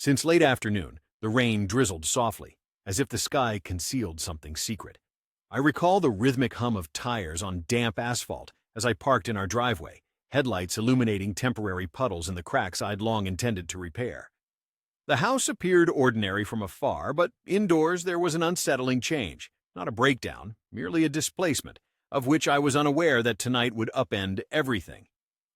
Since late afternoon, the rain drizzled softly, as if the sky concealed something secret. I recall the rhythmic hum of tires on damp asphalt as I parked in our driveway, headlights illuminating temporary puddles in the cracks I'd long intended to repair. The house appeared ordinary from afar, but indoors there was an unsettling change, not a breakdown, merely a displacement, of which I was unaware that tonight would upend everything.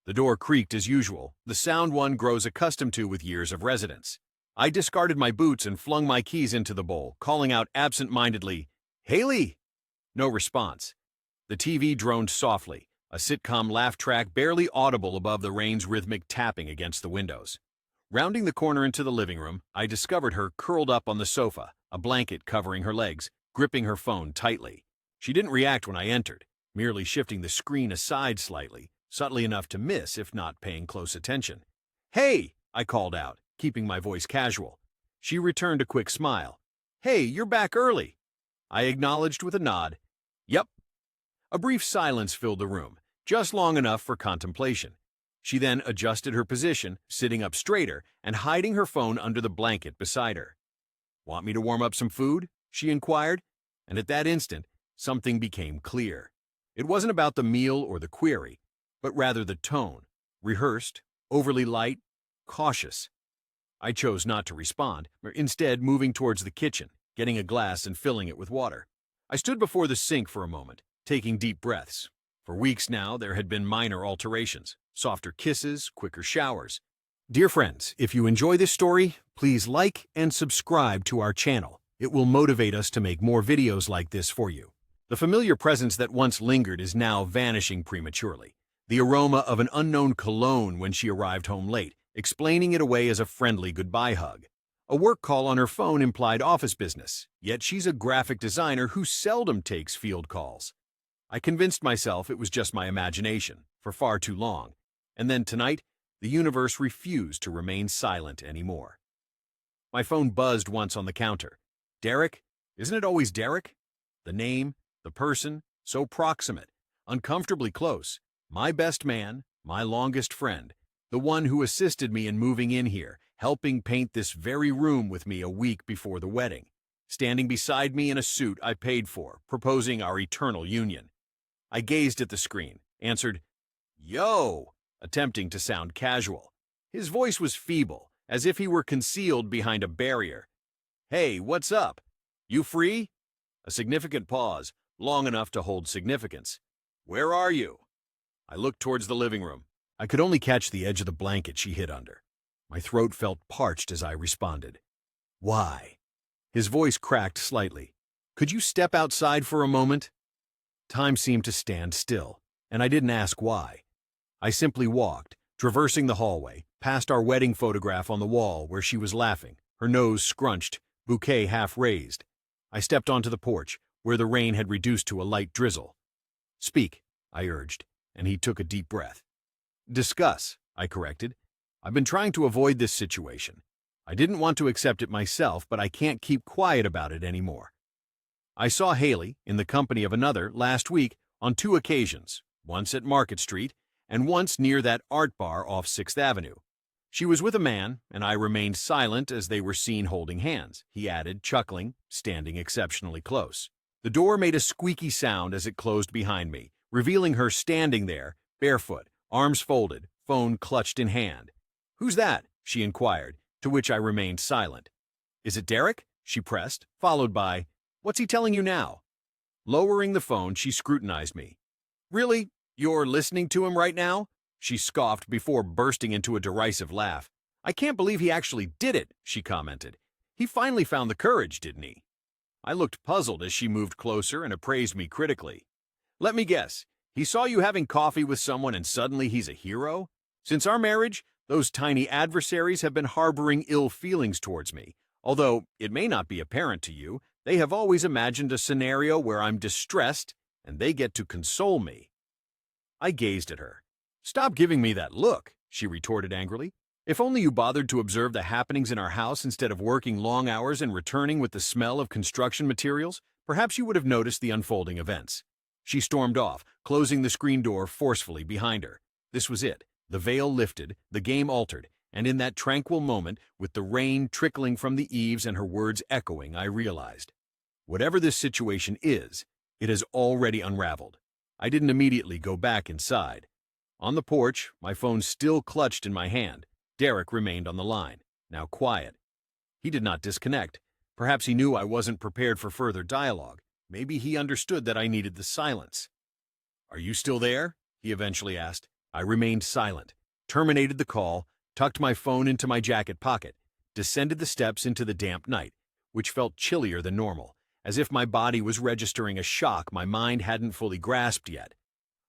The door creaked as usual, the sound one grows accustomed to with years of residence. I discarded my boots and flung my keys into the bowl, calling out absent-mindedly, "Haley!" No response. The TV droned softly, a sitcom laugh track barely audible above the rain's rhythmic tapping against the windows. Rounding the corner into the living room, I discovered her curled up on the sofa, a blanket covering her legs, gripping her phone tightly. She didn't react when I entered, merely shifting the screen aside slightly, subtly enough to miss if not paying close attention. "Hey!" I called out, keeping my voice casual. She returned a quick smile. "Hey, you're back early." I acknowledged with a nod. "Yep." A brief silence filled the room, just long enough for contemplation. She then adjusted her position, sitting up straighter and hiding her phone under the blanket beside her. "Want me to warm up some food?" she inquired, and at that instant, something became clear. It wasn't about the meal or the query, but rather the tone, rehearsed, overly light, cautious. I chose not to respond, instead moving towards the kitchen, getting a glass and filling it with water. I stood before the sink for a moment, taking deep breaths. For weeks now, there had been minor alterations, softer kisses, quicker showers. Dear friends, if you enjoy this story, please like and subscribe to our channel. It will motivate us to make more videos like this for you. The familiar presence that once lingered is now vanishing prematurely. The aroma of an unknown cologne when she arrived home late, explaining it away as a friendly goodbye hug. A work call on her phone implied office business, yet she's a graphic designer who seldom takes field calls. I convinced myself it was just my imagination, for far too long. And then tonight, the universe refused to remain silent anymore. My phone buzzed once on the counter. Derek? Isn't it always Derek? The name, the person, so proximate, uncomfortably close. My best man, my longest friend, the one who assisted me in moving in here, helping paint this very room with me a week before the wedding, standing beside me in a suit I paid for, proposing our eternal union. I gazed at the screen, answered, "Yo," attempting to sound casual. His voice was feeble, as if he were concealed behind a barrier. "Hey, what's up? You free?" A significant pause, long enough to hold significance. "Where are you?" I looked towards the living room. I could only catch the edge of the blanket she hid under. My throat felt parched as I responded. "Why?" His voice cracked slightly. "Could you step outside for a moment?" Time seemed to stand still, and I didn't ask why. I simply walked, traversing the hallway, past our wedding photograph on the wall where she was laughing, her nose scrunched, bouquet half raised. I stepped onto the porch, where the rain had reduced to a light drizzle. "Speak," I urged, and he took a deep breath. "Discuss," I corrected. "I've been trying to avoid this situation. I didn't want to accept it myself, but I can't keep quiet about it anymore. I saw Haley, in the company of another, last week on 2 occasions, once at Market Street and once near that art bar off 6th Avenue. She was with a man, and I remained silent as they were seen holding hands," he added, chuckling, standing exceptionally close. The door made a squeaky sound as it closed behind me, revealing her standing there, barefoot, arms folded, phone clutched in hand. "Who's that?" she inquired, to which I remained silent. "Is it Derek?" she pressed, followed by, "What's he telling you now?" Lowering the phone, she scrutinized me. "Really? You're listening to him right now?" she scoffed before bursting into a derisive laugh. "I can't believe he actually did it," she commented. "He finally found the courage, didn't he?" I looked puzzled as she moved closer and appraised me critically. "Let me guess. He saw you having coffee with someone and suddenly he's a hero? Since our marriage, those tiny adversaries have been harboring ill feelings towards me, although it may not be apparent to you. They have always imagined a scenario where I'm distressed and they get to console me." I gazed at her. "Stop giving me that look," she retorted angrily. "If only you bothered to observe the happenings in our house instead of working long hours and returning with the smell of construction materials, perhaps you would have noticed the unfolding events." She stormed off, closing the screen door forcefully behind her. This was it. The veil lifted, the game altered, And in that tranquil moment, with the rain trickling from the eaves and her words echoing, I realized, whatever this situation is, it has already unraveled. I didn't immediately go back inside. On the porch, my phone still clutched in my hand, Derek remained on the line, now quiet. He did not disconnect. Perhaps he knew I wasn't prepared for further dialogue. Maybe he understood that I needed the silence. "Are you still there?" he eventually asked. I remained silent, terminated the call, tucked my phone into my jacket pocket, descended the steps into the damp night, which felt chillier than normal, as if my body was registering a shock my mind hadn't fully grasped yet.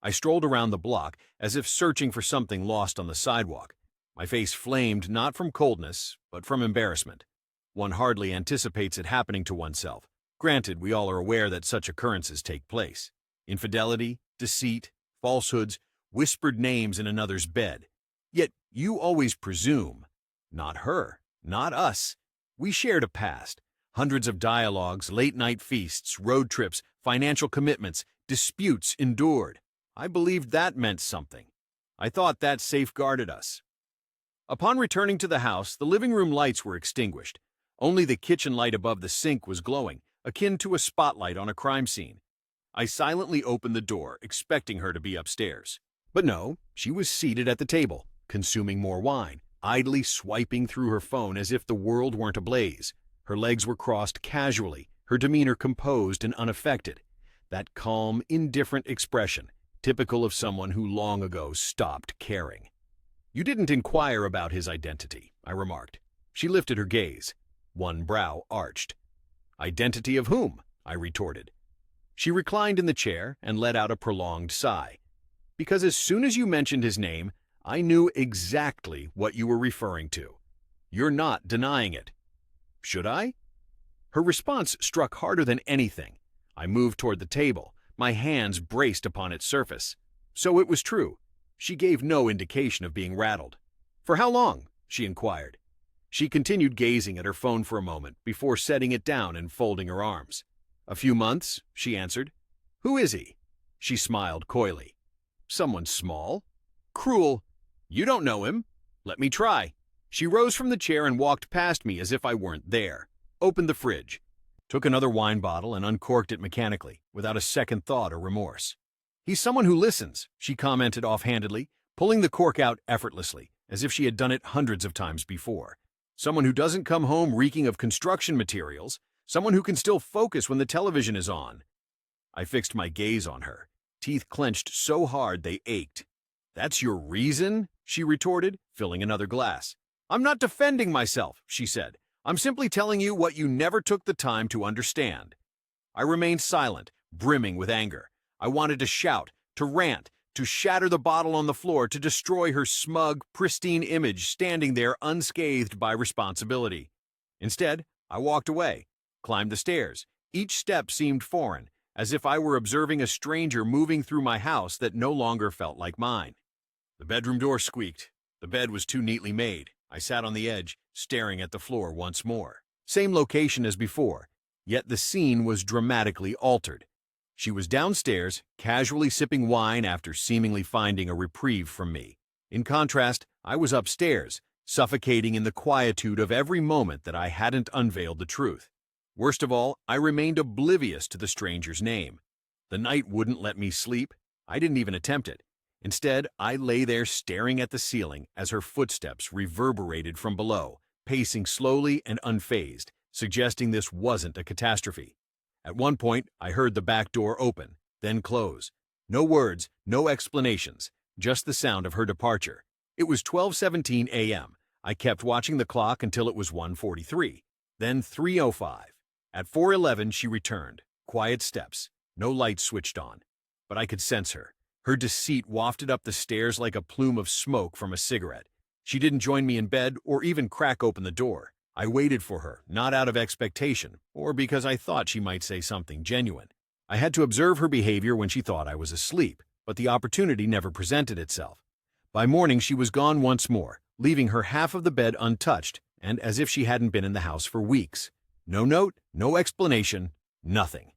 I strolled around the block as if searching for something lost on the sidewalk. My face flamed not from coldness, but from embarrassment. One hardly anticipates it happening to oneself. Granted, we all are aware that such occurrences take place. Infidelity, deceit, falsehoods, whispered names in another's bed. Yet you always presume, not her, not us. We shared a past. Hundreds of dialogues, late-night feasts, road trips, financial commitments, disputes endured. I believed that meant something. I thought that safeguarded us. Upon returning to the house, the living room lights were extinguished. Only the kitchen light above the sink was glowing, akin to a spotlight on a crime scene. I silently opened the door, expecting her to be upstairs. But no, she was seated at the table, consuming more wine, idly swiping through her phone as if the world weren't ablaze. Her legs were crossed casually, her demeanor composed and unaffected. That calm, indifferent expression, typical of someone who long ago stopped caring. "You didn't inquire about his identity," I remarked. She lifted her gaze. One brow arched. "Identity of whom?" I retorted. She reclined in the chair and let out a prolonged sigh. "Because as soon as you mentioned his name, I knew exactly what you were referring to. You're not denying it." "Should I?" Her response struck harder than anything. I moved toward the table, my hands braced upon its surface. So it was true. She gave no indication of being rattled. "For how long?" she inquired. She continued gazing at her phone for a moment before setting it down and folding her arms. "A few months," she answered. "Who is he?" She smiled coyly. "Someone small? Cruel. You don't know him. Let me try." She rose from the chair and walked past me as if I weren't there, opened the fridge, took another wine bottle and uncorked it mechanically, without a second thought or remorse. "He's someone who listens," she commented offhandedly, pulling the cork out effortlessly, as if she had done it hundreds of times before. "Someone who doesn't come home reeking of construction materials, someone who can still focus when the television is on." I fixed my gaze on her, teeth clenched so hard they ached. "That's your reason?" she retorted, filling another glass. "I'm not defending myself," she said. "I'm simply telling you what you never took the time to understand." I remained silent, brimming with anger. I wanted to shout, to rant, to shatter the bottle on the floor, to destroy her smug, pristine image standing there unscathed by responsibility. Instead, I walked away, climbed the stairs. Each step seemed foreign, as if I were observing a stranger moving through my house that no longer felt like mine. The bedroom door squeaked. The bed was too neatly made. I sat on the edge, staring at the floor once more. Same location as before, yet the scene was dramatically altered. She was downstairs, casually sipping wine after seemingly finding a reprieve from me. In contrast, I was upstairs, suffocating in the quietude of every moment that I hadn't unveiled the truth. Worst of all, I remained oblivious to the stranger's name. The night wouldn't let me sleep. I didn't even attempt it. Instead, I lay there staring at the ceiling as her footsteps reverberated from below, pacing slowly and unfazed, suggesting this wasn't a catastrophe. At one point, I heard the back door open, then close. No words, no explanations, just the sound of her departure. It was 12:17 a.m. I kept watching the clock until it was 1:43, then 3:05. At 4:11 she returned, quiet steps, no lights switched on. But I could sense her. Her deceit wafted up the stairs like a plume of smoke from a cigarette. She didn't join me in bed or even crack open the door. I waited for her, not out of expectation, or because I thought she might say something genuine. I had to observe her behavior when she thought I was asleep, but the opportunity never presented itself. By morning she was gone once more, leaving her half of the bed untouched, and as if she hadn't been in the house for weeks. No note, no explanation, nothing.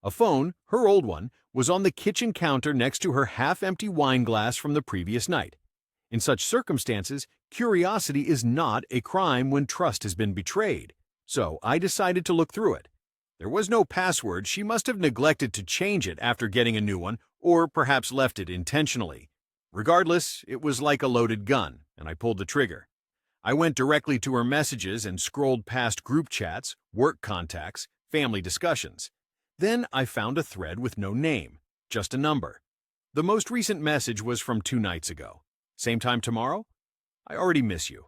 A phone, her old one, was on the kitchen counter next to her half-empty wine glass from the previous night. In such circumstances, curiosity is not a crime when trust has been betrayed. So I decided to look through it. There was no password. She must have neglected to change it after getting a new one, or perhaps left it intentionally. Regardless, it was like a loaded gun, and I pulled the trigger. I went directly to her messages and scrolled past group chats, work contacts, family discussions. Then I found a thread with no name, just a number. The most recent message was from 2 nights ago. Same time tomorrow? I already miss you.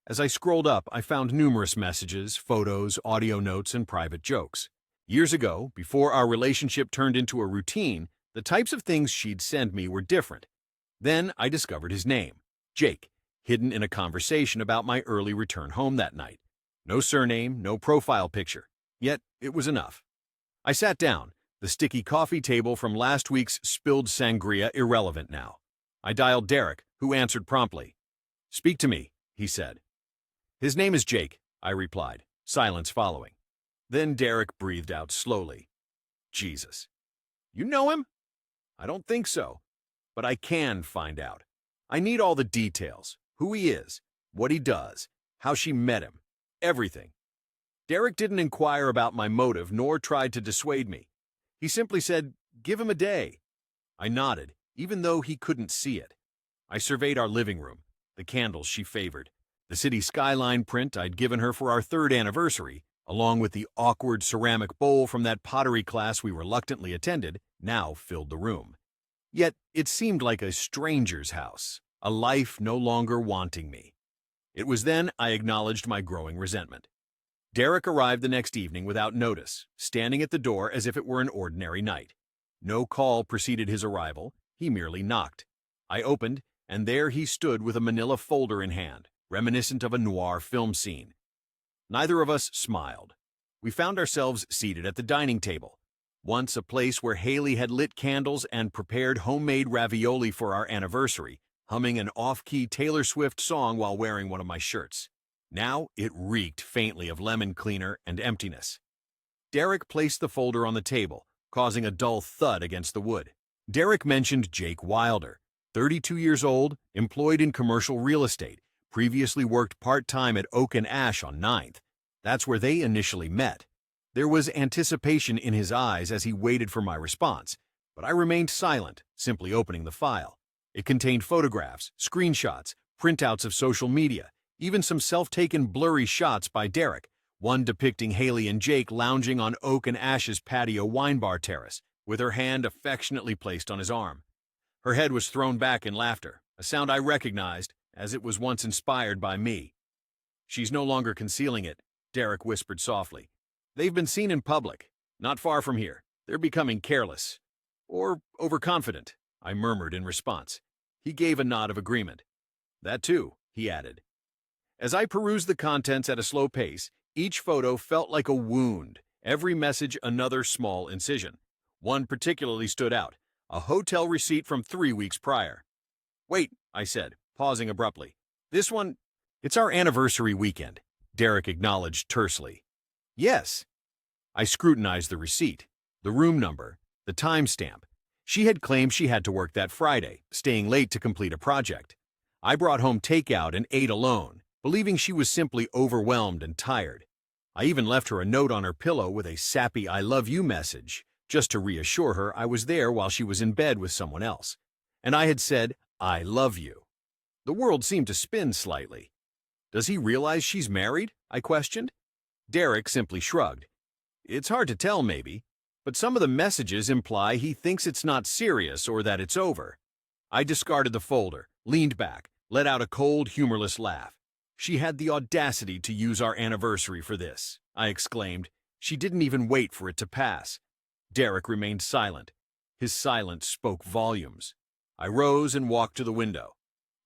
As I scrolled up, I found numerous messages, photos, audio notes, and private jokes. Years ago, before our relationship turned into a routine, the types of things she'd send me were different. Then I discovered his name, Jake, hidden in a conversation about my early return home that night. No surname, no profile picture. Yet it was enough. I sat down, the sticky coffee table from last week's spilled sangria irrelevant now. I dialed Derek, who answered promptly. "Speak to me," he said. "His name is Jake," I replied, silence following. Then Derek breathed out slowly. "Jesus. You know him?" "I don't think so, but I can find out. I need all the details, who he is, what he does, how she met him, everything." Derek didn't inquire about my motive nor tried to dissuade me. He simply said, "Give him a day." I nodded, even though he couldn't see it. I surveyed our living room, the candles she favored, the city skyline print I'd given her for our 3rd anniversary, along with the awkward ceramic bowl from that pottery class we reluctantly attended, now filled the room. Yet it seemed like a stranger's house, a life no longer wanting me. It was then I acknowledged my growing resentment. Derek arrived the next evening without notice, standing at the door as if it were an ordinary night. No call preceded his arrival, he merely knocked. I opened, and there he stood with a manila folder in hand, reminiscent of a noir film scene. Neither of us smiled. We found ourselves seated at the dining table, once a place where Haley had lit candles and prepared homemade ravioli for our anniversary, humming an off-key Taylor Swift song while wearing one of my shirts. Now it reeked faintly of lemon cleaner and emptiness. Derek placed the folder on the table, causing a dull thud against the wood. Derek mentioned Jake Wilder, 32 years old, employed in commercial real estate, previously worked part-time at Oak and Ash on 9th. That's where they initially met. There was anticipation in his eyes as he waited for my response, but I remained silent, simply opening the file. It contained photographs, screenshots, printouts of social media, even some self-taken blurry shots by Derek, one depicting Haley and Jake lounging on Oak and Ash's patio wine bar terrace, with her hand affectionately placed on his arm. Her head was thrown back in laughter, a sound I recognized, as it was once inspired by me. "She's no longer concealing it," Derek whispered softly. "They've been seen in public, not far from here. They're becoming careless. Or overconfident," I murmured in response. He gave a nod of agreement. "That too," he added. As I perused the contents at a slow pace, each photo felt like a wound, every message another small incision. One particularly stood out, a hotel receipt from 3 weeks prior. "Wait," I said, pausing abruptly. "This one, it's our anniversary weekend," Derek acknowledged tersely. "Yes." I scrutinized the receipt, the room number, the timestamp. She had claimed she had to work that Friday, staying late to complete a project. I brought home takeout and ate alone, believing she was simply overwhelmed and tired. I even left her a note on her pillow with a sappy "I love you" message, just to reassure her I was there while she was in bed with someone else. And I had said, "I love you." The world seemed to spin slightly. "Does he realize she's married?" I questioned. Derek simply shrugged. "It's hard to tell, maybe, but some of the messages imply he thinks it's not serious or that it's over." I discarded the folder, leaned back, let out a cold, humorless laugh. "She had the audacity to use our anniversary for this," I exclaimed. "She didn't even wait for it to pass." Derek remained silent. His silence spoke volumes. I rose and walked to the window.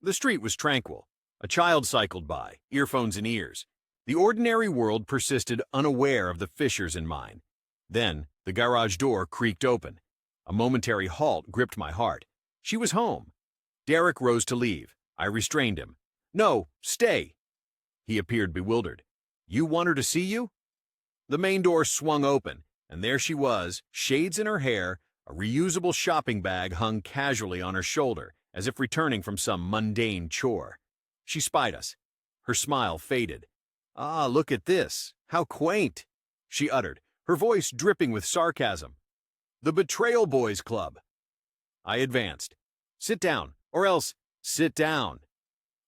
The street was tranquil. A child cycled by, earphones in ears. The ordinary world persisted unaware of the fissures in mine. Then, the garage door creaked open. A momentary halt gripped my heart. She was home. Derek rose to leave. I restrained him. "No, stay." He appeared bewildered. "You want her to see you?" The main door swung open, and there she was, shades in her hair, a reusable shopping bag hung casually on her shoulder, as if returning from some mundane chore. She spied us. Her smile faded. "Ah, look at this. How quaint," she uttered, her voice dripping with sarcasm. "The Betrayal Boys Club." I advanced. "Sit down, or else sit down."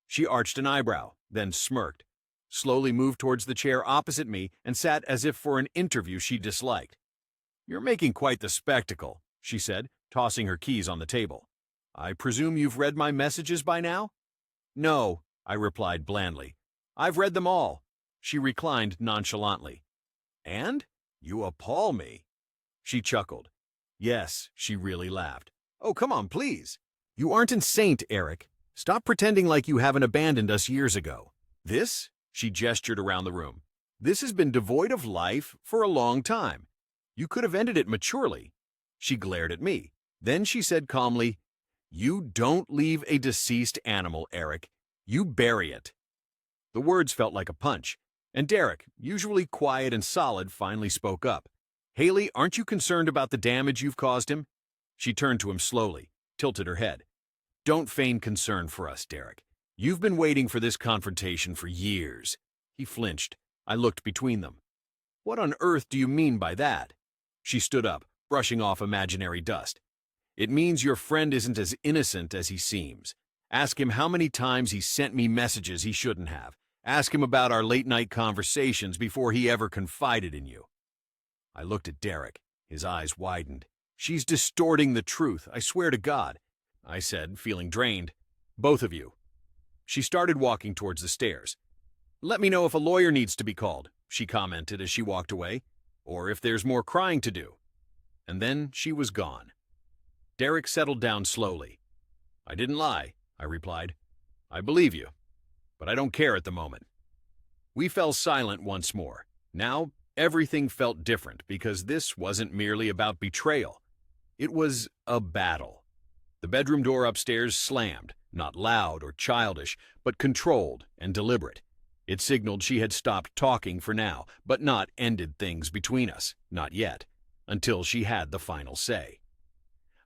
She arched an eyebrow, then smirked, slowly moved towards the chair opposite me, and sat as if for an interview she disliked. "You're making quite the spectacle," she said, tossing her keys on the table. "I presume you've read my messages by now?" "No," I replied blandly. "I've read them all." She reclined nonchalantly. "And? You appall me." She chuckled. Yes, she really laughed. "Oh, come on, please. You aren't a saint, Eric. Stop pretending like you haven't abandoned us years ago. This," she gestured around the room, "this has been devoid of life for a long time. You could have ended it maturely." She glared at me. Then she said calmly, "You don't leave a deceased animal, Eric. You bury it." The words felt like a punch, and Derek, usually quiet and solid, finally spoke up. "Haley, aren't you concerned about the damage you've caused him?" She turned to him slowly, tilted her head. "Don't feign concern for us, Derek. You've been waiting for this confrontation for years." He flinched. I looked between them. "What on earth do you mean by that?" She stood up, brushing off imaginary dust. "It means your friend isn't as innocent as he seems. Ask him how many times he sent me messages he shouldn't have. Ask him about our late-night conversations before he ever confided in you." I looked at Derek. His eyes widened. "She's distorting the truth, I swear to God," I said, feeling drained. "Both of you." She started walking towards the stairs. "Let me know if a lawyer needs to be called," she commented as she walked away, "or if there's more crying to do." And then she was gone. Derek settled down slowly. "I didn't lie," I replied. "I believe you, but I don't care at the moment." We fell silent once more. Now, everything felt different because this wasn't merely about betrayal. It was a battle. The bedroom door upstairs slammed, not loud or childish, but controlled and deliberate. It signaled she had stopped talking for now, but not ended things between us, not yet, until she had the final say.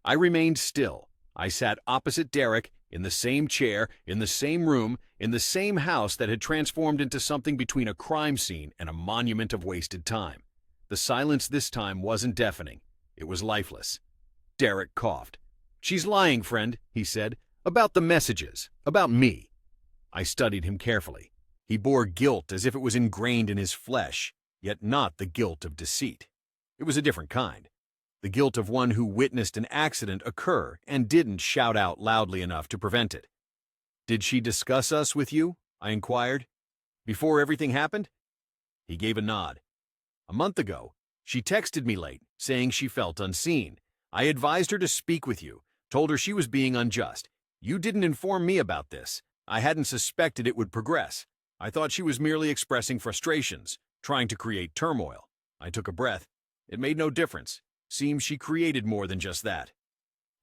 I remained still. I sat opposite Derek, in the same chair, in the same room, in the same house that had transformed into something between a crime scene and a monument of wasted time. The silence this time wasn't deafening. It was lifeless. Derek coughed. "She's lying, friend," he said, "about the messages, about me." I studied him carefully. He bore guilt as if it was ingrained in his flesh, yet not the guilt of deceit. It was a different kind. The guilt of one who witnessed an accident occur and didn't shout out loudly enough to prevent it. "Did she discuss us with you?" I inquired. "Before everything happened?" He gave a nod. "A month ago, she texted me late, saying she felt unseen. I advised her to speak with you, told her she was being unjust. You didn't inform me about this. I hadn't suspected it would progress. I thought she was merely expressing frustrations, trying to create turmoil." I took a breath. It made no difference. Seems she created more than just that.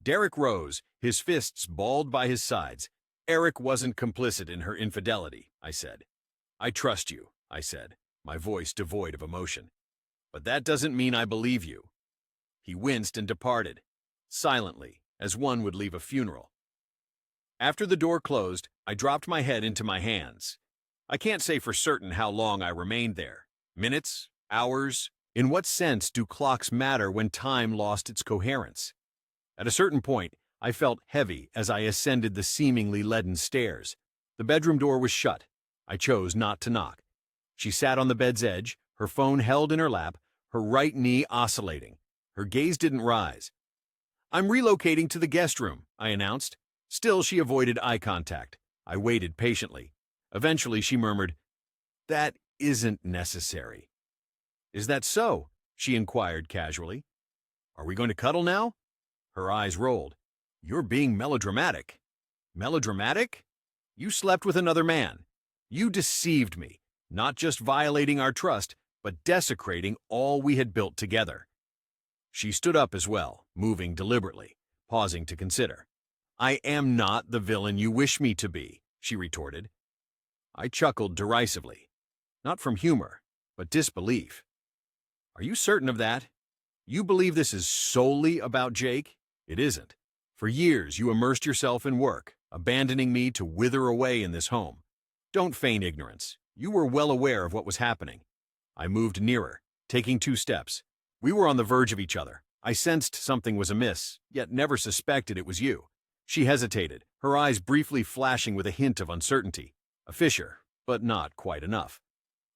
Derek rose, his fists balled by his sides. "Eric wasn't complicit in her infidelity," I said. "I trust you," I said, my voice devoid of emotion. "But that doesn't mean I believe you." He winced and departed, silently, as one would leave a funeral. After the door closed, I dropped my head into my hands. I can't say for certain how long I remained there. Minutes? Hours? In what sense do clocks matter when time lost its coherence? At a certain point, I felt heavy as I ascended the seemingly leaden stairs. The bedroom door was shut. I chose not to knock. She sat on the bed's edge, her phone held in her lap, her right knee oscillating. Her gaze didn't rise. "I'm relocating to the guest room," I announced. Still, she avoided eye contact. I waited patiently. Eventually, she murmured, "That isn't necessary." "Is that so?" she inquired casually. "Are we going to cuddle now?" Her eyes rolled. "You're being melodramatic." "Melodramatic? You slept with another man. You deceived me, not just violating our trust, but desecrating all we had built together." She stood up as well, moving deliberately, pausing to consider. "I am not the villain you wish me to be," she retorted. I chuckled derisively, not from humor, but disbelief. "Are you certain of that? You believe this is solely about Jake?" "It isn't. For years, you immersed yourself in work, abandoning me to wither away in this home. Don't feign ignorance. You were well aware of what was happening. I moved nearer, taking 2 steps. We were on the verge of each other. I sensed something was amiss, yet never suspected it was you. She hesitated, her eyes briefly flashing with a hint of uncertainty. A fissure, but not quite enough.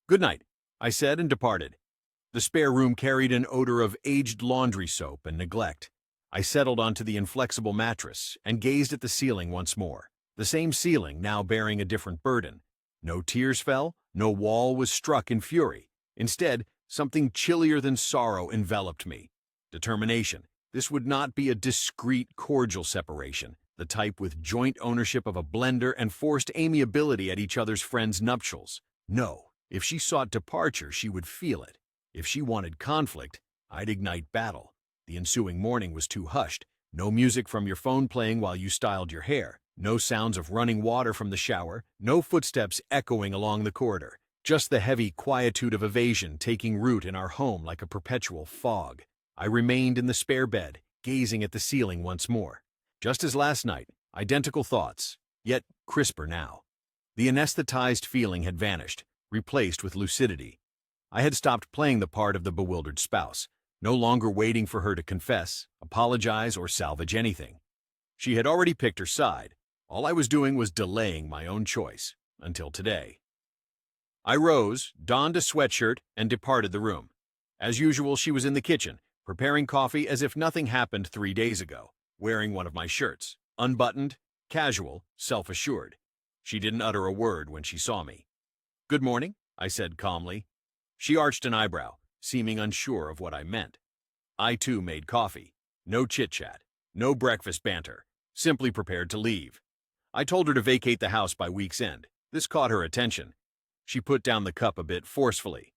"Good night," I said and departed. The spare room carried an odor of aged laundry soap and neglect. I settled onto the inflexible mattress and gazed at the ceiling once more. The same ceiling, now bearing a different burden. No tears fell, no wall was struck in fury. Instead, something chillier than sorrow enveloped me. Determination. This would not be a discreet, cordial separation, the type with joint ownership of a blender and forced amiability at each other's friends' nuptials. No, if she sought departure, she would feel it. If she wanted conflict, I'd ignite battle. The ensuing morning was too hushed. No music from your phone playing while you styled your hair. No sounds of running water from the shower. No footsteps echoing along the corridor. Just the heavy quietude of evasion taking root in our home like a perpetual fog. I remained in the spare bed, gazing at the ceiling once more. Just as last night, identical thoughts, yet crisper now. The anesthetized feeling had vanished, replaced with lucidity. I had stopped playing the part of the bewildered spouse, no longer waiting for her to confess, apologize, or salvage anything. She had already picked her side. All I was doing was delaying my own choice, until today. I rose, donned a sweatshirt, and departed the room. As usual, she was in the kitchen, preparing coffee as if nothing happened 3 days ago, wearing one of my shirts, unbuttoned, casual, self-assured. She didn't utter a word when she saw me. "Good morning," I said calmly. She arched an eyebrow, seeming unsure of what I meant. I too made coffee. No chit-chat, no breakfast banter, simply prepared to leave. I told her to vacate the house by week's end. This caught her attention. She put down the cup a bit forcefully.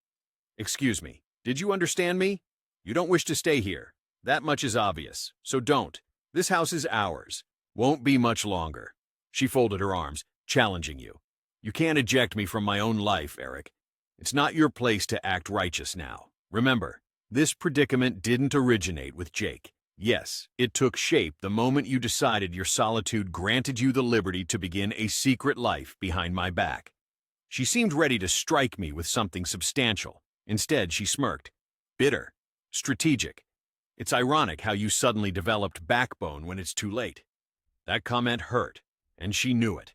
"Excuse me, did you understand me? You don't wish to stay here. That much is obvious, so don't. This house is ours. Won't be much longer." She folded her arms, challenging you. "You can't eject me from my own life, Eric. It's not your place to act righteous now. Remember, this predicament didn't originate with Jake. Yes, it took shape the moment you decided your solitude granted you the liberty to begin a secret life behind my back." She seemed ready to strike me with something substantial. Instead, she smirked. "Bitter. Strategic. It's ironic how you suddenly developed backbone when it's too late." That comment hurt, and she knew it.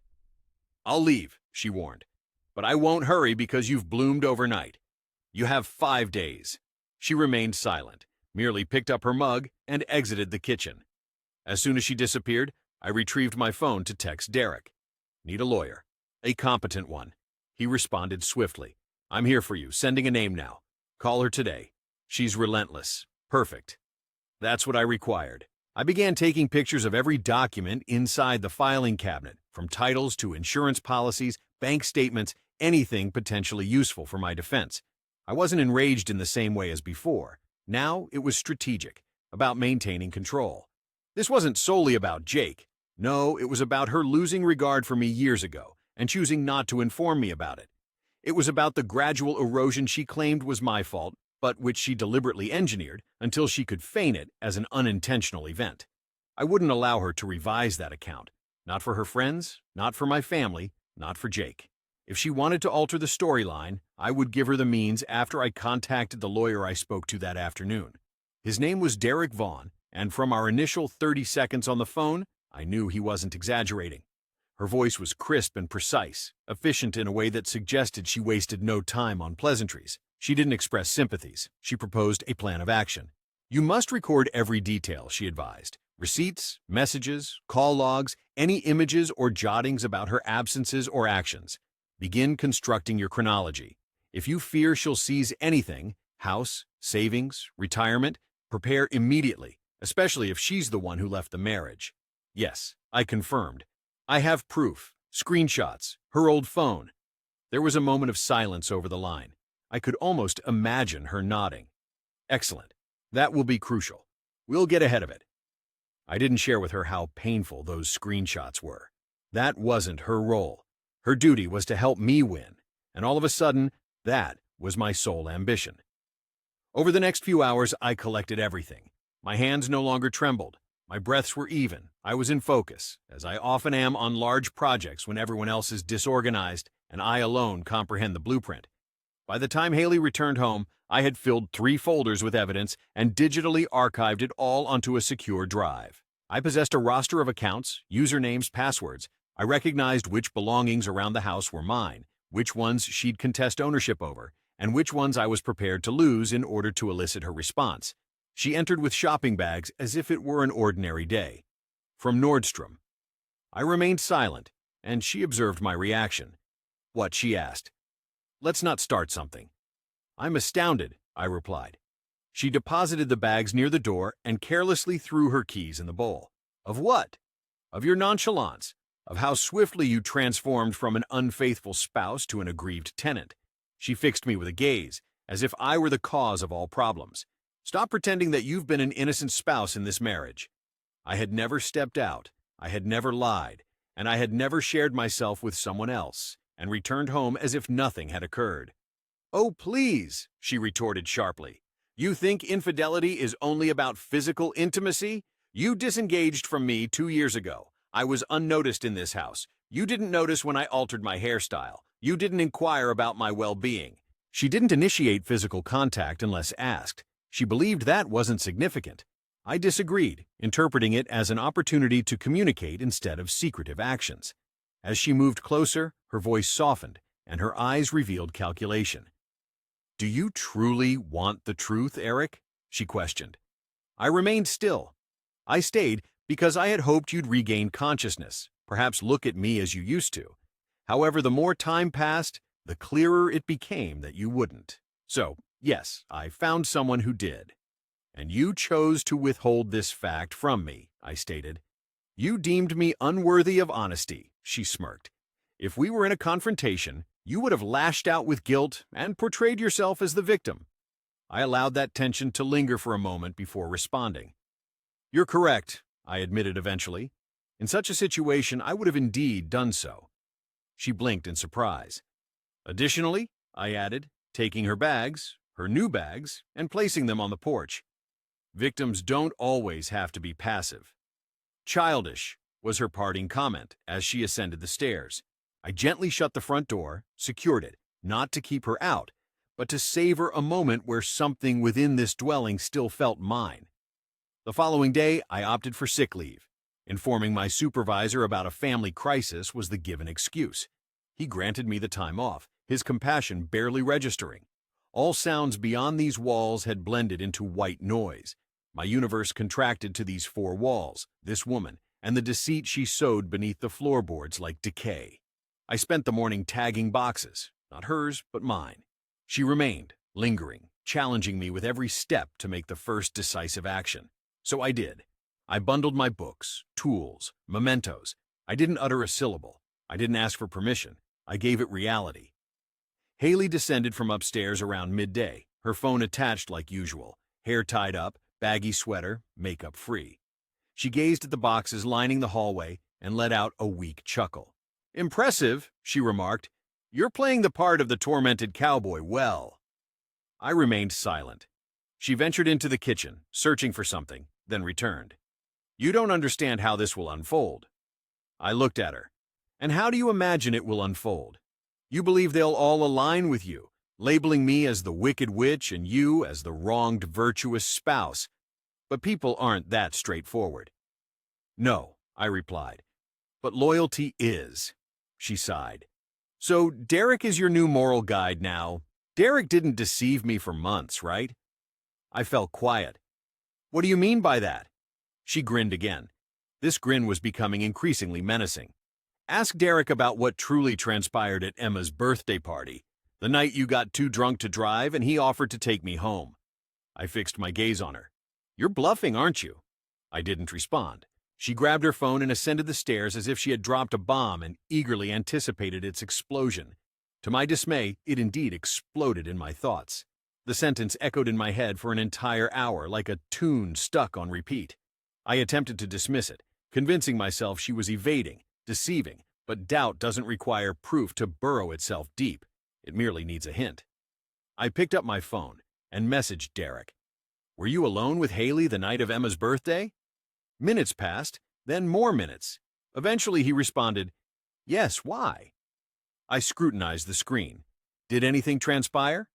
"I'll leave," she warned. "But I won't hurry because you've bloomed overnight. You have 5 days." She remained silent, merely picked up her mug and exited the kitchen. As soon as she disappeared, I retrieved my phone to text Derek. "Need a lawyer. A competent one." He responded swiftly. "I'm here for you, sending a name now. Call her today. She's relentless. Perfect." That's what I required. I began taking pictures of every document inside the filing cabinet, from titles to insurance policies, bank statements, anything potentially useful for my defense. I wasn't enraged in the same way as before. Now it was strategic, about maintaining control. This wasn't solely about Jake. No, it was about her losing regard for me years ago and choosing not to inform me about it. It was about the gradual erosion she claimed was my fault, but which she deliberately engineered until she could feign it as an unintentional event. I wouldn't allow her to revise that account. Not for her friends, not for my family, not for Jake. If she wanted to alter the storyline, I would give her the means after I contacted the lawyer I spoke to that afternoon. His name was Derek Vaughn, and from our initial 30 seconds on the phone, I knew he wasn't exaggerating. Her voice was crisp and precise, efficient in a way that suggested she wasted no time on pleasantries. She didn't express sympathies. She proposed a plan of action. "You must record every detail," she advised. "Receipts, messages, call logs, any images or jottings about her absences or actions. Begin constructing your chronology. If you fear she'll seize anything, house, savings, retirement, prepare immediately, especially if she's the one who left the marriage." Yes, I confirmed. "I have proof, screenshots, her old phone." There was a moment of silence over the line. I could almost imagine her nodding. "Excellent. That will be crucial. We'll get ahead of it." I didn't share with her how painful those screenshots were. That wasn't her role. Her duty was to help me win, and all of a sudden, that was my sole ambition. Over the next few hours, I collected everything. My hands no longer trembled. My breaths were even, I was in focus, as I often am on large projects when everyone else is disorganized and I alone comprehend the blueprint. By the time Haley returned home, I had filled 3 folders with evidence and digitally archived it all onto a secure drive. I possessed a roster of accounts, usernames, passwords. I recognized which belongings around the house were mine, which ones she'd contest ownership over, and which ones I was prepared to lose in order to elicit her response. She entered with shopping bags as if it were an ordinary day. From Nordstrom. I remained silent, and she observed my reaction. What, she asked. Let's not start something. I'm astounded, I replied. She deposited the bags near the door and carelessly threw her keys in the bowl. Of what? Of your nonchalance, of how swiftly you transformed from an unfaithful spouse to an aggrieved tenant. She fixed me with a gaze, as if I were the cause of all problems. Stop pretending that you've been an innocent spouse in this marriage. I had never stepped out, I had never lied, and I had never shared myself with someone else, and returned home as if nothing had occurred. Oh, please, she retorted sharply. You think infidelity is only about physical intimacy? You disengaged from me 2 years ago. I was unnoticed in this house. You didn't notice when I altered my hairstyle. You didn't inquire about my well-being. She didn't initiate physical contact unless asked. She believed that wasn't significant. I disagreed, interpreting it as an opportunity to communicate instead of secretive actions. As she moved closer, her voice softened, and her eyes revealed calculation. Do you truly want the truth, Eric? She questioned. I remained still. I stayed because I had hoped you'd regain consciousness, perhaps look at me as you used to. However, the more time passed, the clearer it became that you wouldn't. So, yes, I found someone who did. And you chose to withhold this fact from me, I stated. You deemed me unworthy of honesty, she smirked. If we were in a confrontation, you would have lashed out with guilt and portrayed yourself as the victim. I allowed that tension to linger for a moment before responding. You're correct, I admitted eventually. In such a situation, I would have indeed done so. She blinked in surprise. Additionally, I added, taking her bags, her new bags, and placing them on the porch. Victims don't always have to be passive. Childish, was her parting comment as she ascended the stairs. I gently shut the front door, secured it, not to keep her out, but to savor a moment where something within this dwelling still felt mine. The following day, I opted for sick leave. Informing my supervisor about a family crisis was the given excuse. He granted me the time off, his compassion barely registering. All sounds beyond these walls had blended into white noise. My universe contracted to these 4 walls, this woman, and the deceit she sowed beneath the floorboards like decay. I spent the morning tagging boxes, not hers, but mine. She remained, lingering, challenging me with every step to make the first decisive action. So I did. I bundled my books, tools, mementos. I didn't utter a syllable. I didn't ask for permission. I gave it reality. Haley descended from upstairs around midday, her phone attached like usual, hair tied up, baggy sweater, makeup free. She gazed at the boxes lining the hallway and let out a weak chuckle. Impressive, she remarked. You're playing the part of the tormented cowboy well. I remained silent. She ventured into the kitchen, searching for something, then returned. You don't understand how this will unfold. I looked at her. And how do you imagine it will unfold? You believe they'll all align with you, labeling me as the wicked witch and you as the wronged virtuous spouse. But people aren't that straightforward. No, I replied. But loyalty is, she sighed. So Derek is your new moral guide now. Derek didn't deceive me for months, right? I felt quiet. What do you mean by that? She grinned again. This grin was becoming increasingly menacing. Ask Derek about what truly transpired at Emma's birthday party, the night you got too drunk to drive and he offered to take me home. I fixed my gaze on her. You're bluffing, aren't you? I didn't respond. She grabbed her phone and ascended the stairs as if she had dropped a bomb and eagerly anticipated its explosion. To my dismay, it indeed exploded in my thoughts. The sentence echoed in my head for an entire hour like a tune stuck on repeat. I attempted to dismiss it, convincing myself she was evading, deceiving, but doubt doesn't require proof to burrow itself deep. It merely needs a hint. I picked up my phone and messaged Derek. Were you alone with Haley the night of Emma's birthday? Minutes passed, Then more minutes. Eventually he responded, "Yes, why?" I scrutinized the screen. Did anything transpire?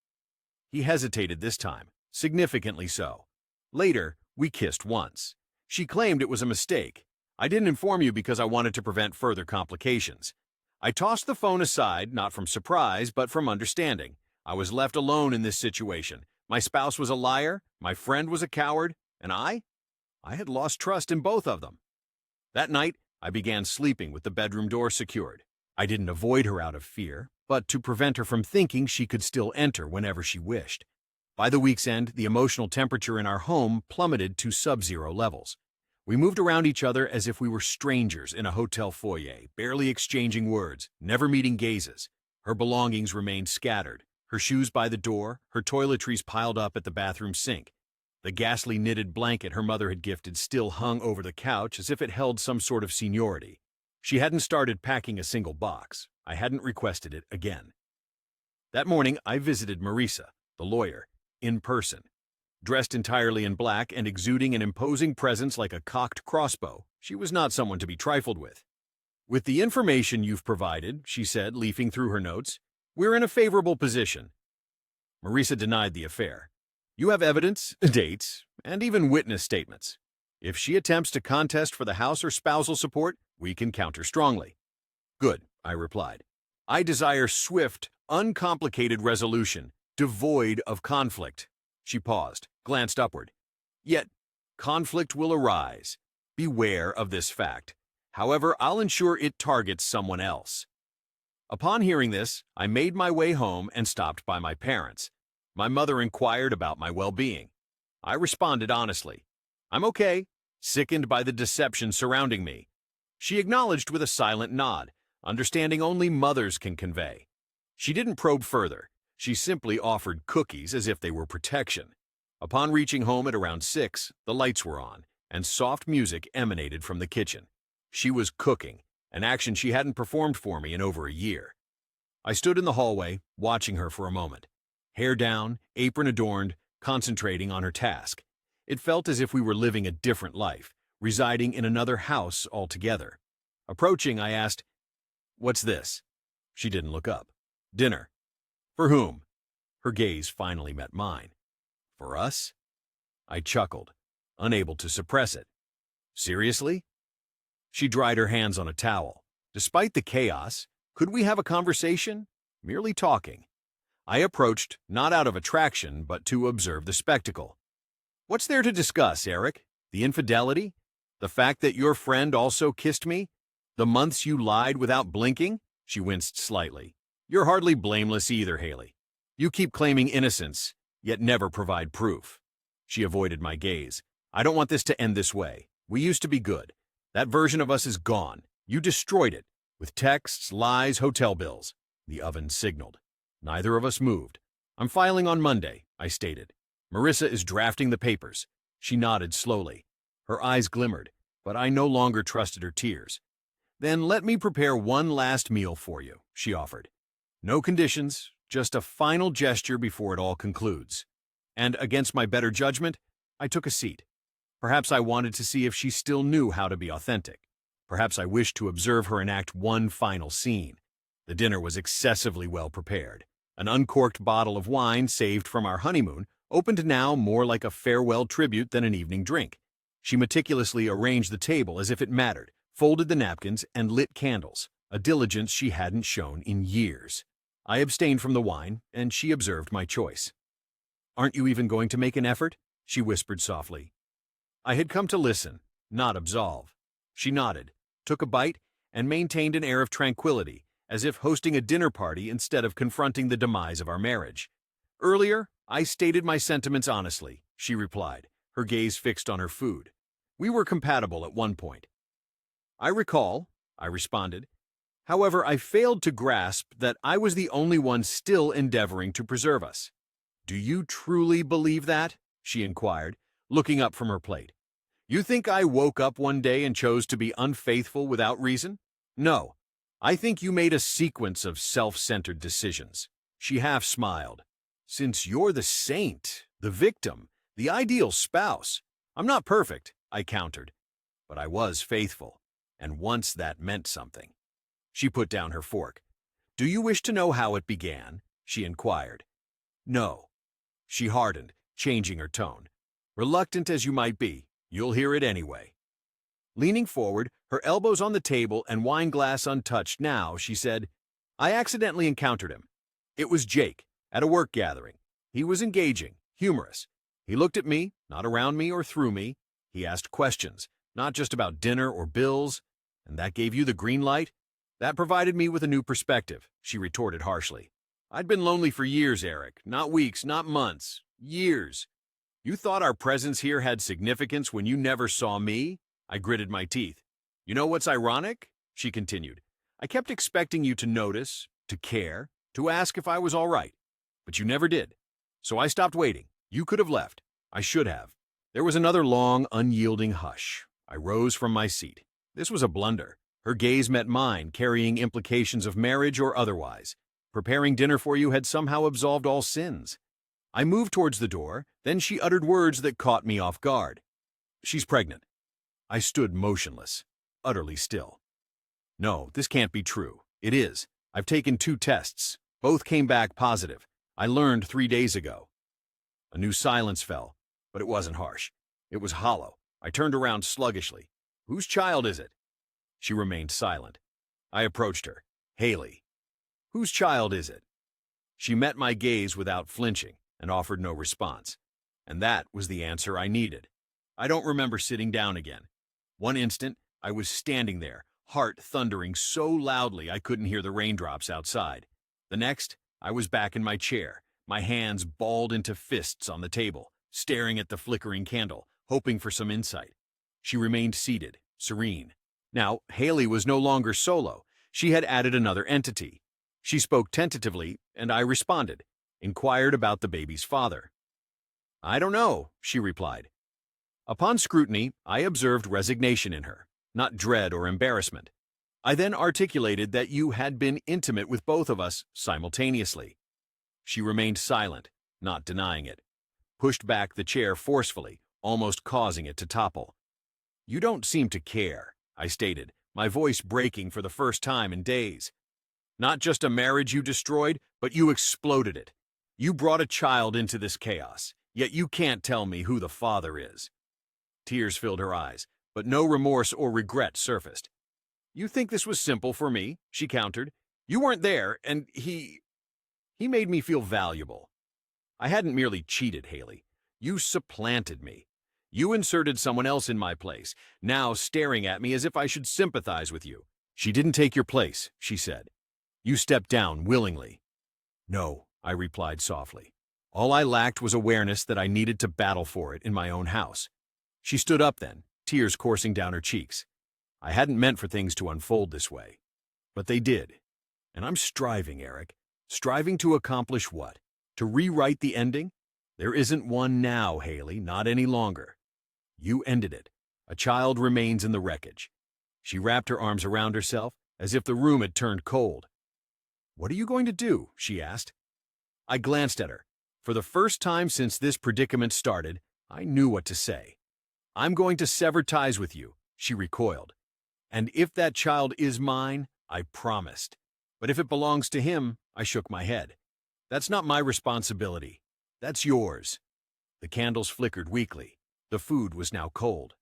He hesitated this time, significantly so. Later, we kissed once. She claimed it was a mistake. "I didn't inform you because I wanted to prevent further complications." I tossed the phone aside, not from surprise, but from understanding. I was left alone in this situation. My spouse was a liar, my friend was a coward, and I had lost trust in both of them. That night, I began sleeping with the bedroom door secured. I didn't avoid her out of fear, but to prevent her from thinking she could still enter whenever she wished. By the week's end, the emotional temperature in our home plummeted to sub-zero levels. We moved around each other as if we were strangers in a hotel foyer, barely exchanging words, never meeting gazes. Her belongings remained scattered, her shoes by the door, her toiletries piled up at the bathroom sink. The ghastly knitted blanket her mother had gifted still hung over the couch as if it held some sort of seniority. She hadn't started packing a single box. I hadn't requested it again. That morning, I visited Marisa, the lawyer, in person. Dressed entirely in black and exuding an imposing presence like a cocked crossbow, she was not someone to be trifled with. "With the information you've provided," she said, leafing through her notes, "we're in a favorable position." Marisa denied the affair. "You have evidence, dates, and even witness statements. If she attempts to contest for the house or spousal support, we can counter strongly." "Good," I replied. "I desire swift, uncomplicated resolution, devoid of conflict." She paused, glanced upward. "Yet, conflict will arise. Beware of this fact. However, I'll ensure it targets someone else." Upon hearing this, I made my way home and stopped by my parents. My mother inquired about my well-being. I responded honestly. "I'm okay," sickened by the deception surrounding me. She acknowledged with a silent nod, understanding only mothers can convey. She didn't probe further. She simply offered cookies as if they were protection. Upon reaching home at around 6, the lights were on, and soft music emanated from the kitchen. She was cooking, an action she hadn't performed for me in over a year. I stood in the hallway, watching her for a moment. Hair down, apron adorned, concentrating on her task. It felt as if we were living a different life, residing in another house altogether. Approaching, I asked, "What's this?" She didn't look up. "Dinner." "For whom?" Her gaze finally met mine. "For us?" I chuckled, unable to suppress it. "Seriously?" She dried her hands on a towel. Despite the chaos, could we have a conversation? Merely talking. I approached, not out of attraction, but to observe the spectacle. "What's there to discuss, Eric? The infidelity? The fact that your friend also kissed me? The months you lied without blinking?" She winced slightly. "You're hardly blameless either, Haley. You keep claiming innocence, yet never provide proof." She avoided my gaze. "I don't want this to end this way. We used to be good. That version of us is gone. You destroyed it. With texts, lies, hotel bills." The oven signaled. Neither of us moved. "I'm filing on Monday," I stated. "Marisa is drafting the papers." She nodded slowly. Her eyes glimmered, but I no longer trusted her tears. "Then let me prepare one last meal for you," she offered. "No conditions, just a final gesture before it all concludes." And against my better judgment, I took a seat. Perhaps I wanted to see if she still knew how to be authentic. Perhaps I wished to observe her enact one final scene. The dinner was excessively well prepared. An uncorked bottle of wine saved from our honeymoon opened now more like a farewell tribute than an evening drink. She meticulously arranged the table as if it mattered, folded the napkins, and lit candles, a diligence she hadn't shown in years. I abstained from the wine, and she observed my choice. "Aren't you even going to make an effort?" she whispered softly. I had come to listen, not absolve. She nodded, took a bite, and maintained an air of tranquility, as if hosting a dinner party instead of confronting the demise of our marriage. "Earlier, I stated my sentiments honestly," she replied, her gaze fixed on her food. "We were compatible at one point." "I recall," I responded. "However, I failed to grasp that I was the only one still endeavoring to preserve us." "Do you truly believe that?" she inquired, looking up from her plate. "You think I woke up one day and chose to be unfaithful without reason? No. I think you made a sequence of self-centered decisions." She half smiled. "Since you're the saint, the victim, the ideal spouse." "I'm not perfect," I countered. But I was faithful, and once that meant something. She put down her fork. "Do you wish to know how it began?" she inquired. "No." She hardened, changing her tone. "Reluctant as you might be, you'll hear it anyway." Leaning forward, her elbows on the table and wine glass untouched now, she said, "I accidentally encountered him. It was Jake, at a work gathering. He was engaging, humorous. He looked at me, not around me or through me. He asked questions, not just about dinner or bills. And that gave you the green light?" "That provided me with a new perspective," she retorted harshly. "I'd been lonely for years, Eric. Not weeks, not months. Years. You thought our presence here had significance when you never saw me?" I gritted my teeth. "You know what's ironic?" she continued. "I kept expecting you to notice, to care, to ask if I was all right. But you never did. So I stopped waiting. You could have left. I should have." There was another long, unyielding hush. I rose from my seat. This was a blunder. Her gaze met mine, carrying implications of marriage or otherwise. Preparing dinner for you had somehow absolved all sins. I moved towards the door, then she uttered words that caught me off guard. "She's pregnant." I stood motionless, utterly still. "No, this can't be true." "It is. I've taken 2 tests. Both came back positive. I learned 3 days ago." A new silence fell, but it wasn't harsh. It was hollow. I turned around sluggishly. "Whose child is it?" She remained silent. I approached her. "Haley." "Whose child is it?" She met my gaze without flinching and offered no response. And that was the answer I needed. I don't remember sitting down again. One instant, I was standing there, heart thundering so loudly I couldn't hear the raindrops outside. The next, I was back in my chair, my hands balled into fists on the table, staring at the flickering candle, hoping for some insight. She remained seated, serene. Now, Haley was no longer solo. She had added another entity. She spoke tentatively, and I responded, inquired about the baby's father. "I don't know," she replied. Upon scrutiny, I observed resignation in her, not dread or embarrassment. I then articulated that you had been intimate with both of us simultaneously. She remained silent, not denying it. Pushed back the chair forcefully, almost causing it to topple. "You don't seem to care," I stated, my voice breaking for the first time in days. "Not just a marriage you destroyed, but you exploded it. You brought a child into this chaos, yet you can't tell me who the father is." Tears filled her eyes, but no remorse or regret surfaced. "You think this was simple for me," she countered. "You weren't there, and he made me feel valuable. I hadn't merely cheated, Haley. You supplanted me. You inserted someone else in my place, now staring at me as if I should sympathize with you." "She didn't take your place," she said. "You stepped down willingly." "No," I replied softly. "All I lacked was awareness that I needed to battle for it in my own house." She stood up then, tears coursing down her cheeks. "I hadn't meant for things to unfold this way. But they did. And I'm striving, Eric. Striving to accomplish what? To rewrite the ending? There isn't one now, Haley, not any longer. You ended it. A child remains in the wreckage." She wrapped her arms around herself, as if the room had turned cold. "What are you going to do?" she asked. I glanced at her. For the first time since this predicament started, I knew what to say. "I'm going to sever ties with you," she recoiled. "And if that child is mine, I promised. But if it belongs to him," I shook my head. "That's not my responsibility. That's yours." The candles flickered weakly. The food was now cold.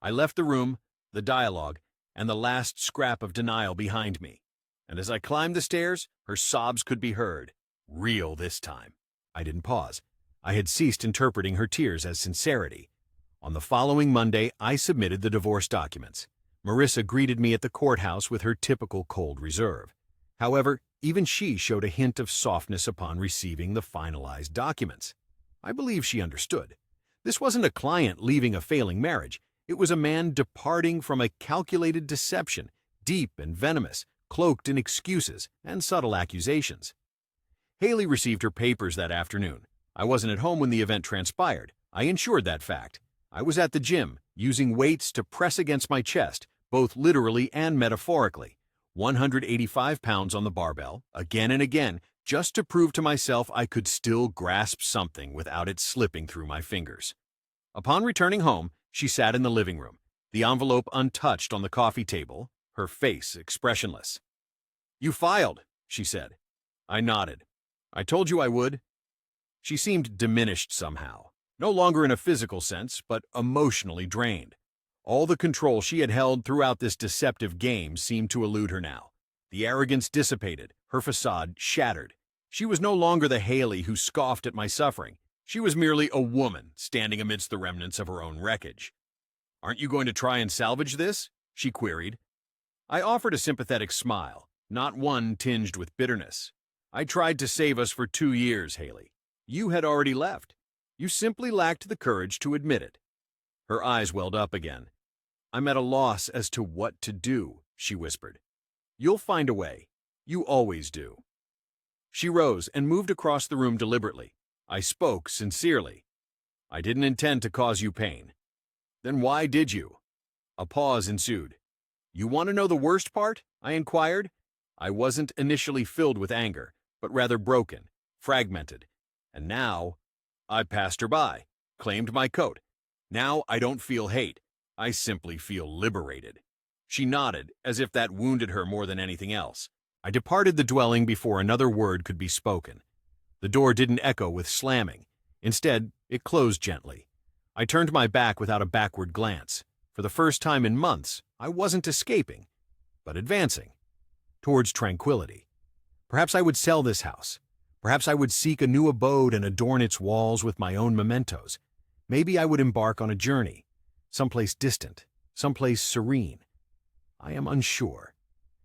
I left the room, the dialogue, and the last scrap of denial behind me. And as I climbed the stairs, her sobs could be heard. Real this time. I didn't pause. I had ceased interpreting her tears as sincerity. On the following Monday, I submitted the divorce documents. Marissa greeted me at the courthouse with her typical cold reserve. However, even she showed a hint of softness upon receiving the finalized documents. I believe she understood. This wasn't a client leaving a failing marriage. It was a man departing from a calculated deception, deep and venomous, cloaked in excuses and subtle accusations. Haley received her papers that afternoon. I wasn't at home when the event transpired. I ensured that fact. I was at the gym, using weights to press against my chest, both literally and metaphorically. 185 pounds on the barbell, again and again, just to prove to myself I could still grasp something without it slipping through my fingers. Upon returning home, she sat in the living room. the envelope untouched on the coffee table, her face expressionless. "You filed," she said. I nodded. "I told you I would." She seemed diminished somehow, no longer in a physical sense, but emotionally drained. All the control she had held throughout this deceptive game seemed to elude her now. The arrogance dissipated, her facade shattered. She was no longer the Haley who scoffed at my suffering. She was merely a woman standing amidst the remnants of her own wreckage. "Aren't you going to try and salvage this?" she queried. I offered a sympathetic smile, not one tinged with bitterness. "I tried to save us for 2 years, Haley. You had already left. You simply lacked the courage to admit it." Her eyes welled up again. "I'm at a loss as to what to do," she whispered. "You'll find a way. You always do." She rose and moved across the room deliberately. I spoke sincerely. "I didn't intend to cause you pain." "Then why did you?" A pause ensued. "You want to know the worst part?" I inquired. I wasn't initially filled with anger, but rather broken, fragmented. And now, I passed her by, claimed my coat. Now I don't feel hate. I simply feel liberated. She nodded, as if that wounded her more than anything else. I departed the dwelling before another word could be spoken. The door didn't echo with slamming. Instead, it closed gently. I turned my back without a backward glance. For the first time in months, I wasn't escaping, but advancing towards tranquility. Perhaps I would sell this house. Perhaps I would seek a new abode and adorn its walls with my own mementos. Maybe I would embark on a journey, someplace distant, someplace serene. I am unsure.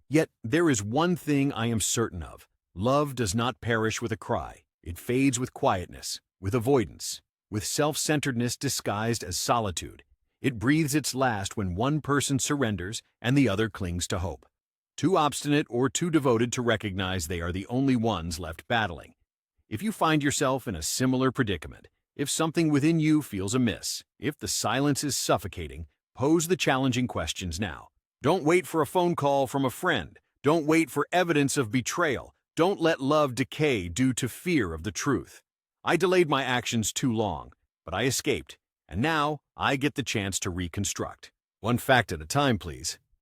Yet there is one thing I am certain of. Love does not perish with a cry. It fades with quietness, with avoidance, with self-centeredness disguised as solitude. It breathes its last when one person surrenders and the other clings to hope. Too obstinate or too devoted to recognize they are the only ones left battling. If you find yourself in a similar predicament, if something within you feels amiss, if the silence is suffocating, pose the challenging questions now. Don't wait for a phone call from a friend. Don't wait for evidence of betrayal. Don't let love decay due to fear of the truth. I delayed my actions too long, but I escaped, and now I get the chance to reconstruct. One fact at a time, please.